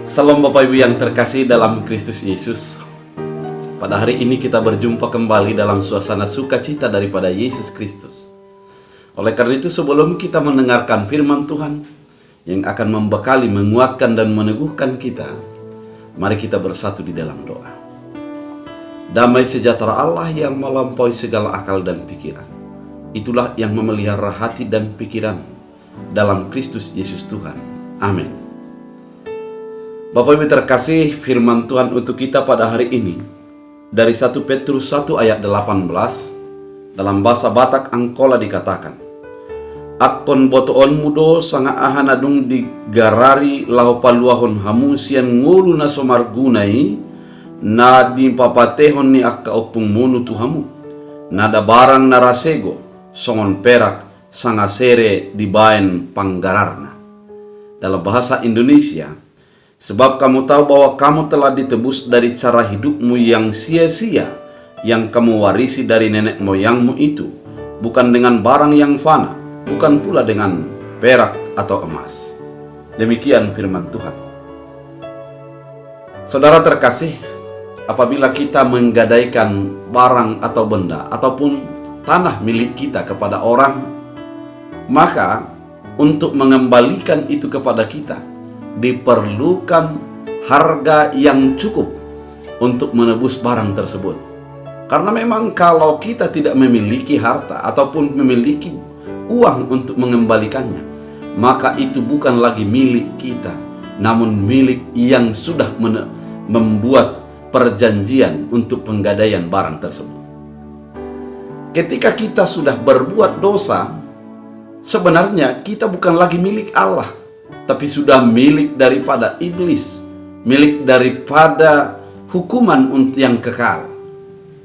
Salam Bapak Ibu yang terkasih dalam Kristus Yesus. Pada hari ini kita berjumpa kembali dalam suasana sukacita daripada Yesus Kristus. Oleh karena itu, sebelum kita mendengarkan firman Tuhan yang akan membekali, menguatkan dan meneguhkan kita, mari kita bersatu di dalam doa. Damai sejahtera Allah yang melampaui segala akal dan pikiran, itulah yang memelihara hati dan pikiran dalam Kristus Yesus Tuhan. Amin. Bapak Ibu terkasih, firman Tuhan untuk kita pada hari ini dari 1 Petrus 1 ayat 18 dalam bahasa Batak Angkola dikatakan, "Akkon botoon mudo sanga ahanadung digarari lau paluahon hamusian ngulu na somargunai na di papatehon ni akka opung munu tuhamu nada barang narasego songon perak sanga sere dibaen panggararna." Dalam bahasa Indonesia, sebab kamu tahu bahwa kamu telah ditebus dari cara hidupmu yang sia-sia yang kamu warisi dari nenek moyangmu itu, bukan dengan barang yang fana, bukan pula dengan perak atau emas. Demikian firman Tuhan. Saudara terkasih, apabila kita menggadaikan barang atau benda ataupun tanah milik kita kepada orang, maka untuk mengembalikan itu kepada kita diperlukan harga yang cukup untuk menebus barang tersebut. Karena memang kalau kita tidak memiliki harta ataupun memiliki uang untuk mengembalikannya, maka itu bukan lagi milik kita, namun milik yang sudah membuat perjanjian untuk penggadaian barang tersebut. Ketika kita sudah berbuat dosa, sebenarnya kita bukan lagi milik Allah, tapi sudah milik daripada iblis, milik daripada hukuman yang kekal,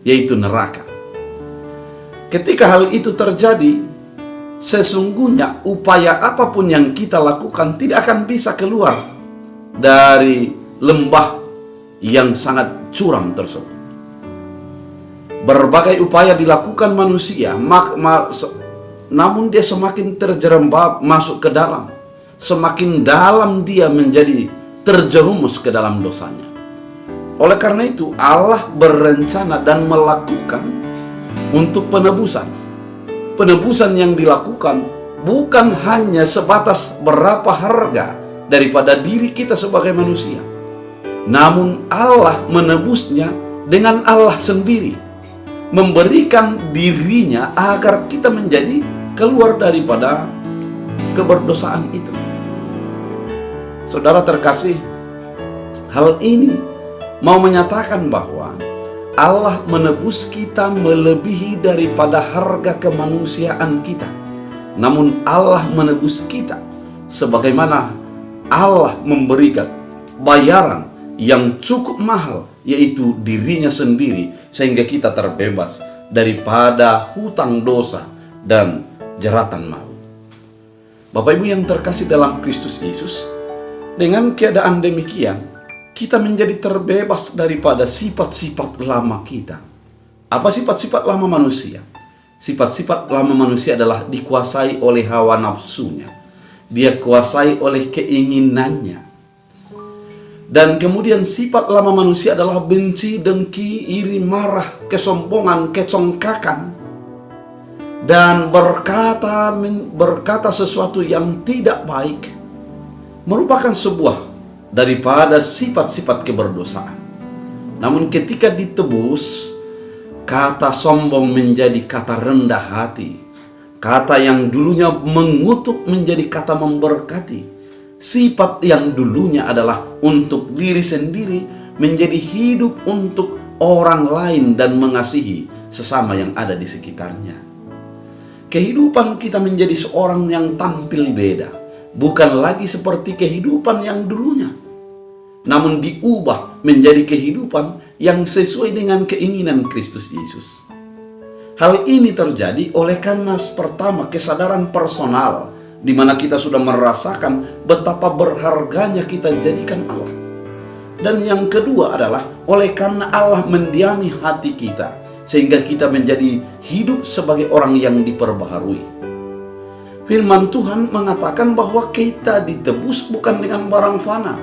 yaitu neraka. Ketika hal itu terjadi, sesungguhnya upaya apapun yang kita lakukan tidak akan bisa keluar dari lembah yang sangat curam tersebut. Berbagai upaya dilakukan manusia, namun dia semakin terjerembab masuk ke dalam. Semakin dalam dia menjadi terjerumus ke dalam dosanya. Oleh karena itu Allah berencana dan melakukan untuk penebusan. Penebusan yang dilakukan bukan hanya sebatas berapa harga daripada diri kita sebagai manusia, namun Allah menebusnya dengan Allah sendiri, memberikan dirinya agar kita menjadi keluar daripada keberdosaan itu. Saudara terkasih, hal ini mau menyatakan bahwa Allah menebus kita melebihi daripada harga kemanusiaan kita. Namun Allah menebus kita sebagaimana Allah memberikan bayaran yang cukup mahal, yaitu dirinya sendiri, sehingga kita terbebas daripada hutang dosa dan jeratan maut. Bapak Ibu yang terkasih dalam Kristus Yesus, dengan keadaan demikian, kita menjadi terbebas daripada sifat-sifat lama kita. Apa sifat-sifat lama manusia? Sifat-sifat lama manusia adalah dikuasai oleh hawa nafsunya. Dia kuasai oleh keinginannya. Dan kemudian sifat lama manusia adalah benci, dengki, iri, marah, kesombongan, kecongkakan, dan berkata sesuatu yang tidak baik, merupakan sebuah daripada sifat-sifat keberdosaan. Namun ketika ditebus, kata sombong menjadi kata rendah hati, kata yang dulunya mengutuk menjadi kata memberkati, sifat yang dulunya adalah untuk diri sendiri menjadi hidup untuk orang lain dan mengasihi sesama yang ada di sekitarnya. Kehidupan kita menjadi seorang yang tampil beda, bukan lagi seperti kehidupan yang dulunya, namun diubah menjadi kehidupan yang sesuai dengan keinginan Kristus Yesus. Hal ini terjadi oleh karena pertama, kesadaran personal, di mana kita sudah merasakan betapa berharganya kita jadikan Allah. Dan yang kedua adalah oleh karena Allah mendiami hati kita, sehingga kita menjadi hidup sebagai orang yang diperbaharui. Firman Tuhan mengatakan bahwa kita ditebus bukan dengan barang fana,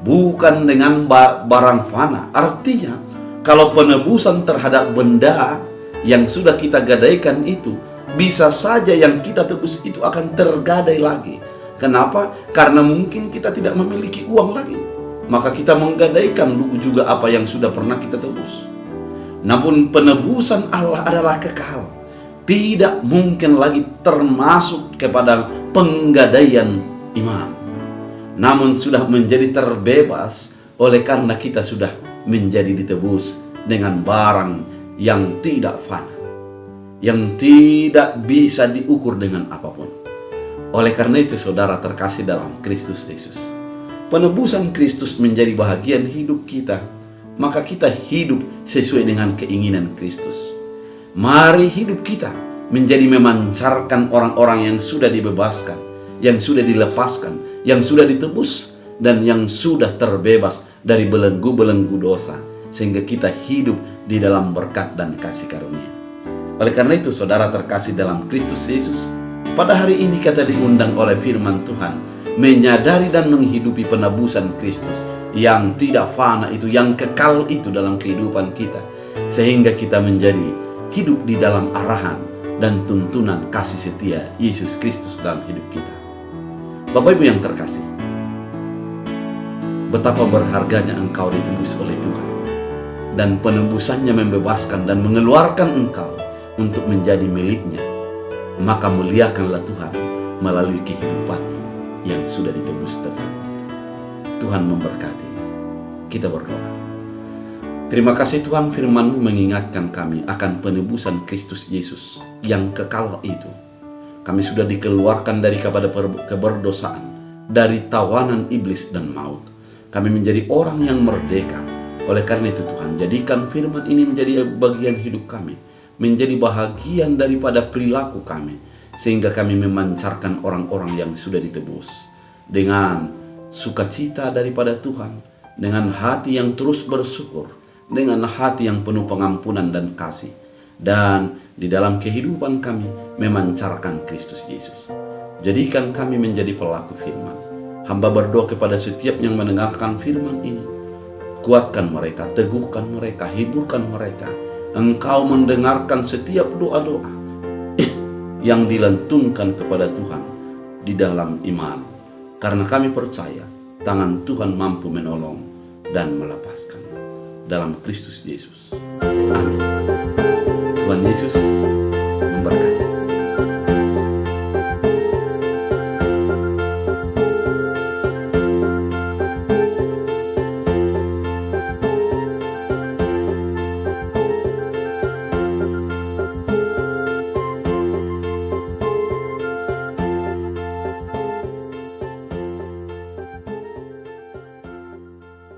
bukan dengan barang fana. Artinya, kalau penebusan terhadap benda yang sudah kita gadaikan itu, bisa saja yang kita tebus itu akan tergadai lagi. Kenapa? Karena mungkin kita tidak memiliki uang lagi, maka kita menggadaikan juga apa yang sudah pernah kita tebus. Namun penebusan Allah adalah kekal, tidak mungkin lagi termasuk kepada penggadaian iman, namun sudah menjadi terbebas oleh karena kita sudah menjadi ditebus dengan barang yang tidak fana, yang tidak bisa diukur dengan apapun. Oleh karena itu, saudara terkasih dalam Kristus Yesus, penebusan Kristus menjadi bahagian hidup kita, maka kita hidup sesuai dengan keinginan Kristus. Mari hidup kita menjadi memancarkan orang-orang yang sudah dibebaskan, yang sudah dilepaskan, yang sudah ditebus, dan yang sudah terbebas dari belenggu-belenggu dosa, sehingga kita hidup di dalam berkat dan kasih karunia. Oleh karena itu, saudara terkasih dalam Kristus Yesus, pada hari ini kita diundang oleh firman Tuhan menyadari dan menghidupi penebusan Kristus yang tidak fana itu, yang kekal itu dalam kehidupan kita, sehingga kita menjadi hidup di dalam arahan dan tuntunan kasih setia Yesus Kristus dalam hidup kita. Bapak Ibu yang terkasih, betapa berharganya engkau ditebus oleh Tuhan, dan penebusannya membebaskan dan mengeluarkan engkau untuk menjadi miliknya. Maka muliakanlah Tuhan melalui kehidupanmu yang sudah ditebus tersebut. Tuhan memberkati. Kita berdoa. Terima kasih Tuhan, firman-Mu mengingatkan kami akan penebusan Kristus Yesus yang kekal itu. Kami sudah dikeluarkan dari kepada keberdosaan, dari tawanan iblis dan maut. Kami menjadi orang yang merdeka. Oleh karena itu Tuhan, jadikan firman ini menjadi bagian hidup kami, menjadi bahagian daripada perilaku kami, sehingga kami memancarkan orang-orang yang sudah ditebus dengan sukacita daripada Tuhan, dengan hati yang terus bersyukur, dengan hati yang penuh pengampunan dan kasih, dan di dalam kehidupan kami memancarkan Kristus Yesus. Jadikan kami menjadi pelaku firman. Hamba berdoa kepada setiap yang mendengarkan firman ini, kuatkan mereka, teguhkan mereka, hiburkan mereka. Engkau mendengarkan setiap doa-doa yang dilantunkan kepada Tuhan di dalam iman, karena kami percaya tangan Tuhan mampu menolong dan melepaskan dalam Kristus Yesus. Amin. Tuhan Yesus